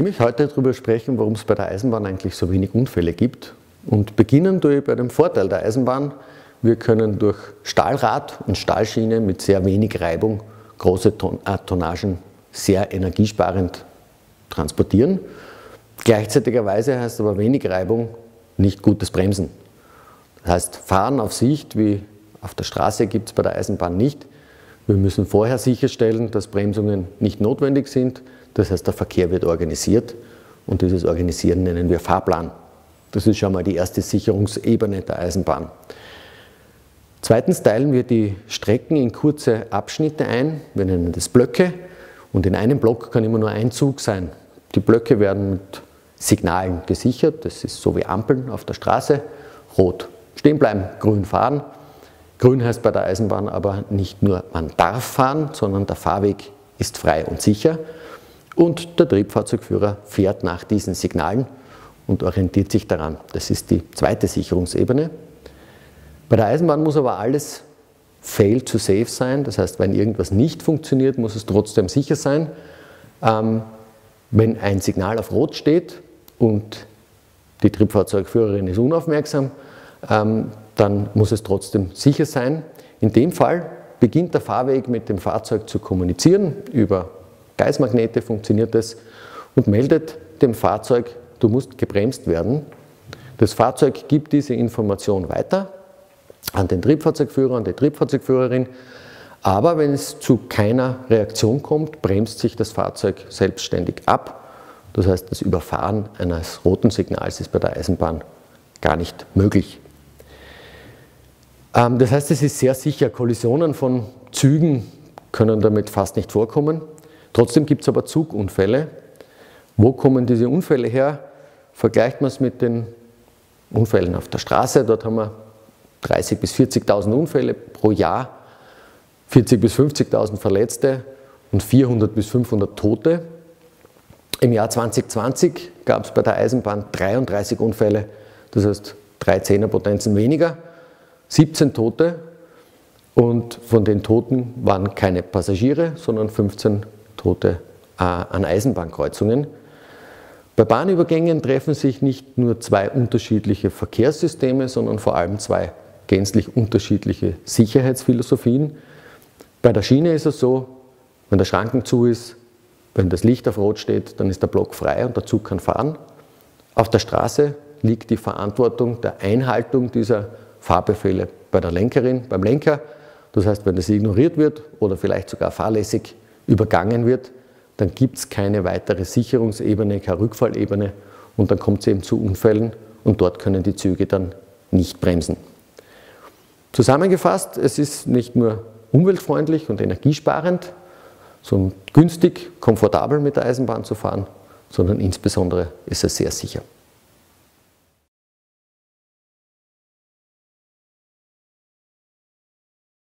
möchte heute darüber sprechen, warum es bei der Eisenbahn eigentlich so wenig Unfälle gibt. Und beginnen tue ich bei dem Vorteil der Eisenbahn. Wir können durch Stahlrad und Stahlschiene mit sehr wenig Reibung große Tonnagen sehr energiesparend transportieren. Gleichzeitigerweise heißt aber wenig Reibung nicht gutes Bremsen. Das heißt, Fahren auf Sicht wie auf der Straße gibt es bei der Eisenbahn nicht. Wir müssen vorher sicherstellen, dass Bremsungen nicht notwendig sind. Das heißt, der Verkehr wird organisiert und dieses Organisieren nennen wir Fahrplan. Das ist schon mal die erste Sicherungsebene der Eisenbahn. Zweitens teilen wir die Strecken in kurze Abschnitte ein. Wir nennen das Blöcke und in einem Block kann immer nur ein Zug sein. Die Blöcke werden mit Signalen gesichert. Das ist so wie Ampeln auf der Straße. Rot stehen bleiben, grün fahren. Grün heißt bei der Eisenbahn aber nicht nur, man darf fahren, sondern der Fahrweg ist frei und sicher. Und der Triebfahrzeugführer fährt nach diesen Signalen und orientiert sich daran. Das ist die zweite Sicherungsebene. Bei der Eisenbahn muss aber alles fail to safe sein. Das heißt, wenn irgendwas nicht funktioniert, muss es trotzdem sicher sein. Wenn ein Signal auf Rot steht und die Triebfahrzeugführerin ist unaufmerksam, dann muss es trotzdem sicher sein. In dem Fall beginnt der Fahrweg mit dem Fahrzeug zu kommunizieren. Über Geißmagnete funktioniert das und meldet dem Fahrzeug, du musst gebremst werden. Das Fahrzeug gibt diese Information weiter an den Triebfahrzeugführer, an die Triebfahrzeugführerin. Aber wenn es zu keiner Reaktion kommt, bremst sich das Fahrzeug selbstständig ab. Das heißt, das Überfahren eines roten Signals ist bei der Eisenbahn gar nicht möglich. Das heißt, es ist sehr sicher, Kollisionen von Zügen können damit fast nicht vorkommen. Trotzdem gibt es aber Zugunfälle. Wo kommen diese Unfälle her? Vergleicht man es mit den Unfällen auf der Straße. Dort haben wir 30.000 bis 40.000 Unfälle pro Jahr, 40.000 bis 50.000 Verletzte und 400 bis 500 Tote. Im Jahr 2020 gab es bei der Eisenbahn 33 Unfälle, das heißt 3 Zehnerpotenzen weniger. 17 Tote und von den Toten waren keine Passagiere, sondern 15 Tote an Eisenbahnkreuzungen. Bei Bahnübergängen treffen sich nicht nur zwei unterschiedliche Verkehrssysteme, sondern vor allem zwei gänzlich unterschiedliche Sicherheitsphilosophien. Bei der Schiene ist es so, wenn der Schranken zu ist, wenn das Licht auf Rot steht, dann ist der Block frei und der Zug kann fahren. Auf der Straße liegt die Verantwortung der Einhaltung dieser Fahrbefehle bei der Lenkerin, beim Lenker. Das heißt, wenn das ignoriert wird oder vielleicht sogar fahrlässig übergangen wird, dann gibt es keine weitere Sicherungsebene, keine Rückfallebene und dann kommt es eben zu Unfällen und dort können die Züge dann nicht bremsen. Zusammengefasst, es ist nicht nur umweltfreundlich und energiesparend, so günstig, komfortabel mit der Eisenbahn zu fahren, sondern insbesondere ist es sehr sicher.